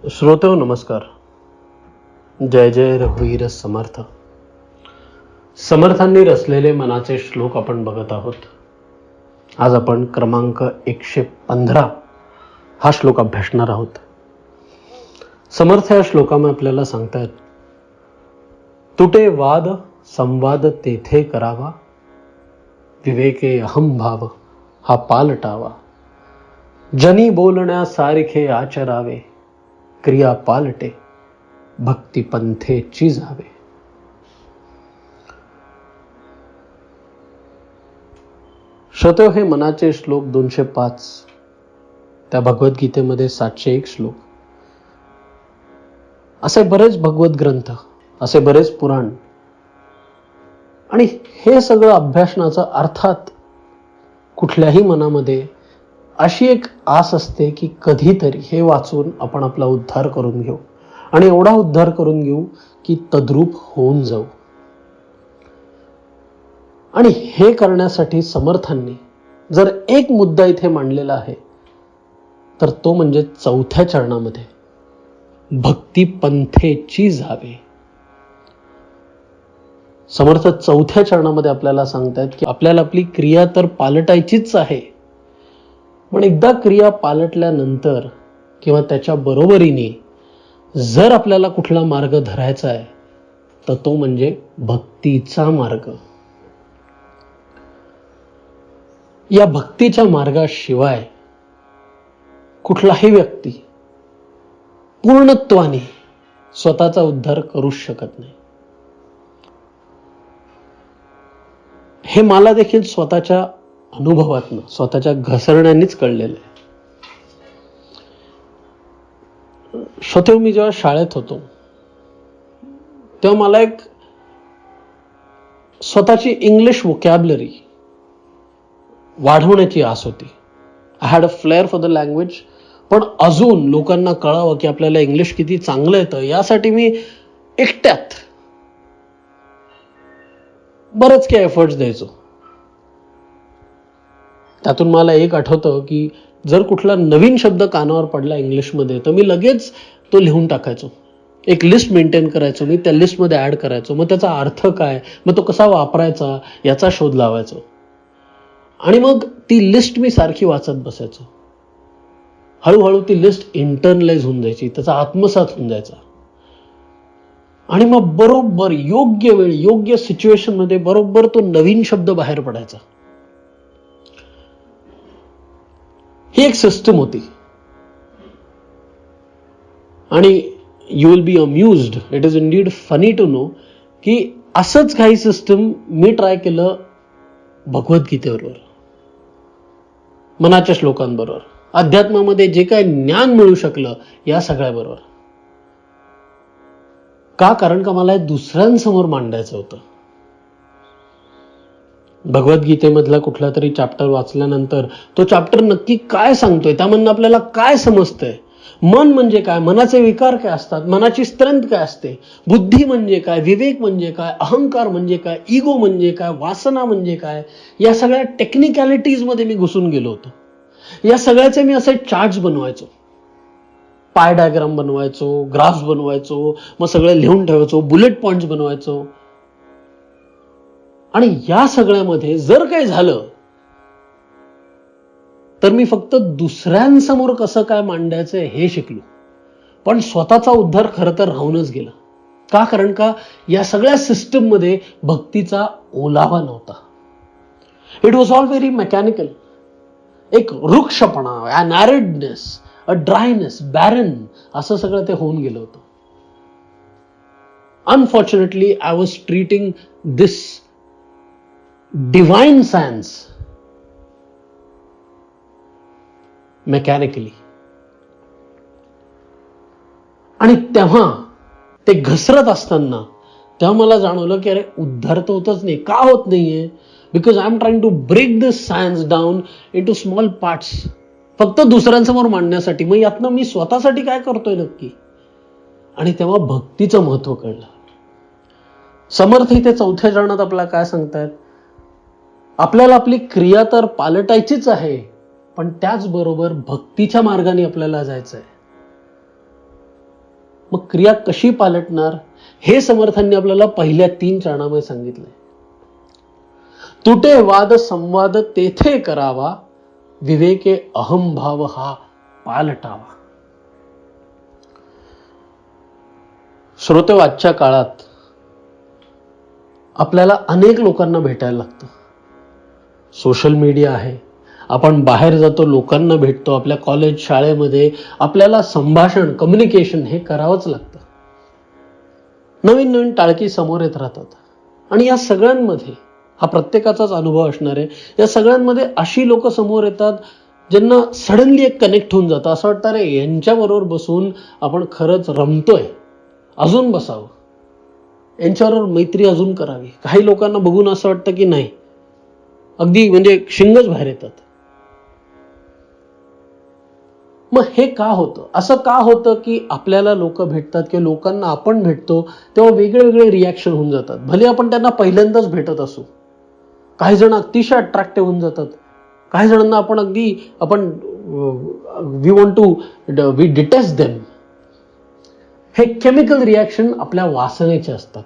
श्रोतेहो नमस्कार. जय जय रघुवीर समर्थ. समर्थांनी रचलेले मनाचे श्लोक आपण बघत आहोत. आज आपण क्रमांक 115 हा श्लोक अभ्यासणार आहोत. समर्थ या श्लोकामध्ये आपल्याला सांगतायत, तुटे वाद संवाद तेथे करावा, विवेके अहम भाव हा पालटावा, जनी बोलण्यासारखे आचरावे, क्रिया पालटे भक्ती पंथेची जावे. श्रोते, हे मनाचे श्लोक 205 त्या भगवद्गीतेमध्ये 701 श्लोक, असे बरेच भगवत ग्रंथ, असे बरेच पुराण, आणि हे सगळं अभ्यासनाचं अर्थात कुठल्याही मनामध्ये अशी एक आस असते की कधीतरी हे वाचून आपण आपला उद्धार करून घेऊ, आणि एवढा उद्धार करून घेऊ की तद्रूप होऊन जाऊ. आणि हे करण्यासाठी समर्थांनी जर एक मुद्दा इथे मांडलेला आहे तर तो म्हणजे 4थ्या चरणामध्ये भक्ती पंथेची जावे. समर्थ 4थ्या चरणामध्ये आपल्याला सांगतायत की आपल्याला आपली क्रिया तर पालटायचीच आहे, पण एकदा क्रिया पालटल्यानंतर किंवा त्याच्या बरोबरीने जर आपल्याला कुठला मार्ग धरायचा आहे तर तो म्हणजे भक्तीचा मार्ग. या भक्तीच्या मार्गाशिवाय कुठलाही व्यक्ती पूर्णत्वाने स्वतःचा उद्धार करूच शकत नाही. हे मला देखील स्वतःच्या अनुभवातनं, स्वतःच्या घसरण्यानेच कळलेलं आहे. श्रोते, मी जेव्हा शाळेत होतो तेव्हा मला एक स्वतःची इंग्लिश वोकॅब्युलरी वाढवण्याची आस होती. I had a flair for the language. पण अजून लोकांना कळावं की आपल्याला इंग्लिश किती चांगलं येतं, यासाठी मी एकट्यात बरेच काही एफर्ट्स द्यायचो. त्यातून मला एक आठवतं की जर कुठला नवीन शब्द कानावर पडला इंग्लिशमध्ये तर मी लगेच तो लिहून टाकायचो. एक लिस्ट मेंटेन करायचो, मी त्या लिस्टमध्ये ॲड करायचो, मग त्याचा अर्थ काय, मग तो कसा वापरायचा याचा शोध लावायचो, आणि मग ती लिस्ट मी सारखी वाचत बसायचो. हळूहळू ती लिस्ट इंटरनलाइज होऊन जायची, त्याचा आत्मसात होऊन जायचा, आणि मग बरोबर योग्य वेळ योग्य सिच्युएशनमध्ये बरोबर तो नवीन शब्द बाहेर पडायचा. ही एक सिस्टम होती. आणि you will be amused, it is indeed funny to know की असंच काही सिस्टम मी ट्राय केलं भगवद्गीतेबरोबर, मनाच्या श्लोकांबरोबर, अध्यात्मामध्ये जे काही ज्ञान मिळू शकलं या सगळ्याबरोबर. का? कारण का मला दुसऱ्यांसमोर मांडायचं होतं. भगवद्गीतेमधला कुठला तरी चॅप्टर वाचल्यानंतर तो चॅप्टर नक्की काय सांगतोय, त्यामधनं आपल्याला काय समजतंय, मन म्हणजे काय, मनाचे विकार काय असतात, मनाची स्ट्रेंथ काय असते, बुद्धी म्हणजे काय, विवेक म्हणजे काय, अहंकार म्हणजे काय, इगो म्हणजे काय, वासना म्हणजे काय, या सगळ्या टेक्निकॅलिटीज मध्ये मी घुसून गेलो होतो. या सगळ्याचे मी असे चार्ट्स बनवायचो, पाय डायग्राम बनवायचो, ग्राफ्स बनवायचो, मग सगळं लिहून ठेवायचो, बुलेट पॉइंट्स बनवायचो. आणि या सगळ्यामध्ये जर काही झालं तर मी फक्त दुसऱ्यांसमोर कसं काय मांडायचं हे शिकलो, पण स्वतःचा उद्धार खरं तर राहूनच गेला. का? कारण का या सगळ्या सिस्टम मध्ये भक्तीचा ओलावा नव्हता. It was all very mechanical. एक वृक्षपणा, अन ॲरिडनेस, अ ड्रायनेस, बॅरन, असं सगळं ते होऊन गेलं होतं. Unfortunately I was treating this divine science mechanically. आणि तेव्हा ते घसरत असताना तेव्हा मला जाणवलं की अरे उद्धार तर होतच नाही. का होत नाहीये? Because I am trying to break this science down into small parts, फक्त दुसऱ्यांसमोर मांडण्यासाठी. मग यातनं मी स्वतःसाठी काय करतोय नक्की? आणि तेव्हा भक्तीचं महत्व कळलं. समर्थ इथे 4थ्या चरणात आपल्याला काय सांगतायत? आपल्याला आपली क्रिया तर पालटायचीच आहे, पण त्याचबरोबर भक्तीच्या मार्गाने आपल्याला जायचं आहे. मग क्रिया कशी पालटणार हे समर्थांनी आपल्याला पहिल्या 3 चरणामध्ये सांगितलंय. तुटे वाद संवाद तेथे करावा, विवेके अहंभाव हा पालटावा. श्रोते, आजच्या काळात आपल्याला अनेक लोकांना भेटायला लागतं. सोशल मीडिया आहे, आपण बाहेर जातो, लोकांना भेटतो, आपल्या कॉलेज शाळेमध्ये आपल्याला संभाषण कम्युनिकेशन हे करावंच लागतं. नवीन नवीन टाळकी समोर येत राहतात आणि या सगळ्यांमध्ये हा प्रत्येकाचाच अनुभव असणार आहे. या सगळ्यांमध्ये अशी लोक समोर येतात ज्यांना सडनली एक कनेक्ट होऊन जातं. असं वाटतं रे यांच्याबरोबर बसून आपण खरंच रमतोय, अजून बसावं, यांच्याबरोबर मैत्री अजून करावी. काही लोकांना बघून असं वाटतं की नाही, अगदी म्हणजे शिंगच बाहेर येतात. मग हे का होतं? असं का होतं की आपल्याला लोक भेटतात किंवा लोकांना आपण भेटतो तेव्हा वेगळे वेगळे रिॲक्शन होऊन जातात. भले आपण त्यांना पहिल्यांदाच भेटत असू. काही जण अतिशय अट्रॅक्टिव्ह होऊन जातात, काही जणांना आपण वी डिटेस्ट देम. हे केमिकल रिॲक्शन आपल्या वासनेचे असतात.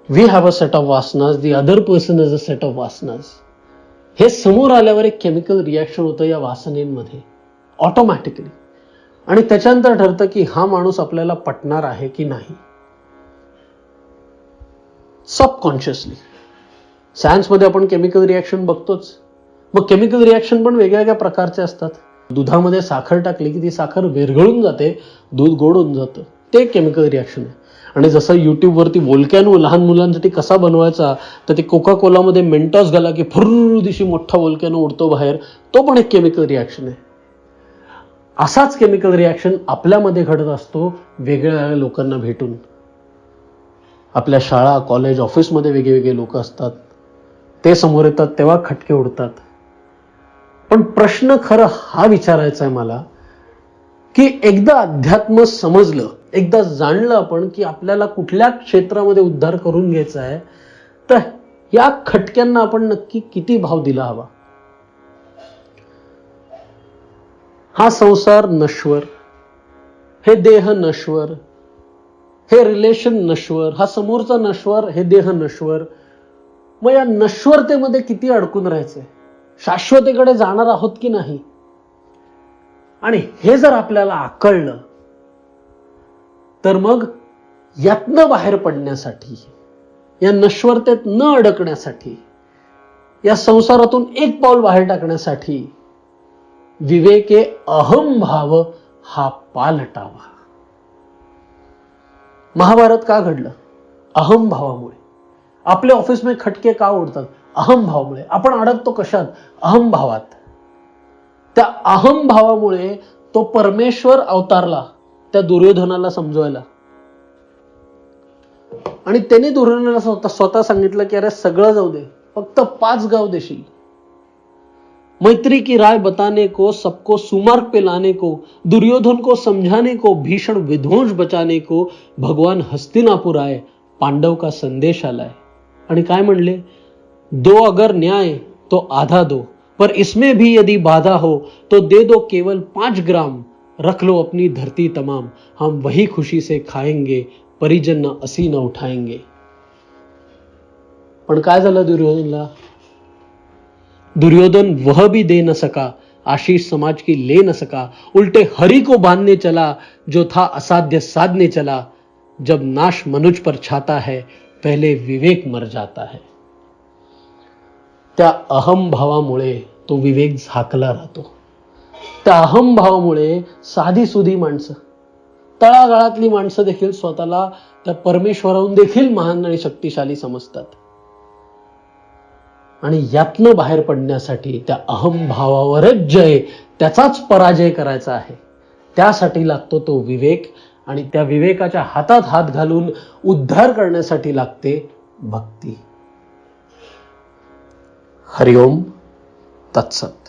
We have a set of वासनास, the other person is a set of वासनास. हे समोर आल्यावर एक केमिकल रिॲक्शन होतं या वासनेमध्ये ऑटोमॅटिकली, आणि त्याच्यानंतर ठरतं की हा माणूस आपल्याला पटणार आहे की नाही. सबकॉन्शियसली सायन्समध्ये आपण केमिकल रिॲक्शन बघतोच. मग केमिकल रिॲक्शन पण वेगवेगळ्या प्रकारचे असतात. दुधामध्ये साखर टाकली की ती साखर विरघळून जाते, दूध गोड होऊन जातं, ते केमिकल रिॲक्शन आहे. आणि जसं युट्यूबवरती वोल्कॅनो लहान मुलांसाठी कसा बनवायचा, तर ते कोका कोलामध्ये मेंटॉस घाला की फुर्र दिवशी मोठा वोल्कॅनो उडतो बाहेर, तो पण एक केमिकल रिॲक्शन आहे. असाच केमिकल रिॲक्शन आपल्यामध्ये घडत असतो वेगवेगळ्या लोकांना भेटून. आपल्या शाळा कॉलेज ऑफिसमध्ये वेगवेगळे लोक असतात, ते समोर येतात तेव्हा खटके उडतात. पण प्रश्न खरं हा विचारायचा आहे मला की एकदा अध्यात्म समजलं, एकदा जाणलं आपण की आपल्याला कुठल्या क्षेत्रामध्ये उद्धार करून घ्यायचा आहे, तर या खटक्यांना आपण नक्की किती भाव दिला हवा. हा संसार नश्वर, हे देह नश्वर, हे रिलेशन नश्वर, हा समोरचा नश्वर, हे देह नश्वर. मग या नश्वरतेमध्ये किती अडकून राहायचंय, शाश्वतेकडे जाणार आहोत की नाही. आणि हे जर आपल्याला आकळलं तर मग यातनं बाहेर पडण्यासाठी, या नश्वरतेत न अडकण्यासाठी, या संसारातून एक पाऊल बाहेर टाकण्यासाठी विवेके अहंभाव हा पालटावा. महाभारत का घडलं? अहंभावामुळे. आपले ऑफिसमध्ये खटके का उडतात? अहंभावामुळे. आपण अडकतो कशात? अहंभावात. त्या अहंभावामुळे तो परमेश्वर अवतारला त्या दुर्योधनाला समजवायला, आणि त्याने दुर्योधनाला स्वतः सांगितलं की अरे सगळं जाऊ दे, फक्त 5 गाव देशील. मैत्री की राय बताने को, सबको सुमार्ग पे लाने को, दुर्योधन को समझाने को, भीषण विध्वंस बचाने को भगवान हस्तिनापुर आए, पांडव का संदेश आलाय. आणि काय म्हणले? दो अगर न्याय तो आधा दो, पर इसमें भी यदि बाधा हो तो दे दो केवल 5 ग्राम, रख लो अपनी धरती तमाम, हम वही खुशी से खाएंगे, परिजन न असी न उठाएंगे. पण काय झालं दुर्योधनला? दुर्योधन वह भी दे न सका, आशीष समाज की ले न सका, उल्टे हरि को बांधने चला, जो था असाध्य साधने चला. जब नाश मनुज पर छाता है, पहले विवेक मर जाता है. त्या अहंभावामुळे तो विवेक झाकला राहतो. त्या अहंभावामुळे साधी सुधी माणसं, तळागाळातली माणसं देखील स्वतःला त्या परमेश्वराहून देखील महान आणि शक्तिशाली समजतात. आणि यातनं बाहेर पडण्यासाठी त्या अहंभावावरच जय, त्याचाच पराजय करायचा आहे. त्यासाठी लागतो तो विवेक, आणि त्या विवेकाच्या हातात हात घालून उद्धार करण्यासाठी लागते भक्ती. हरिओम तत्सत.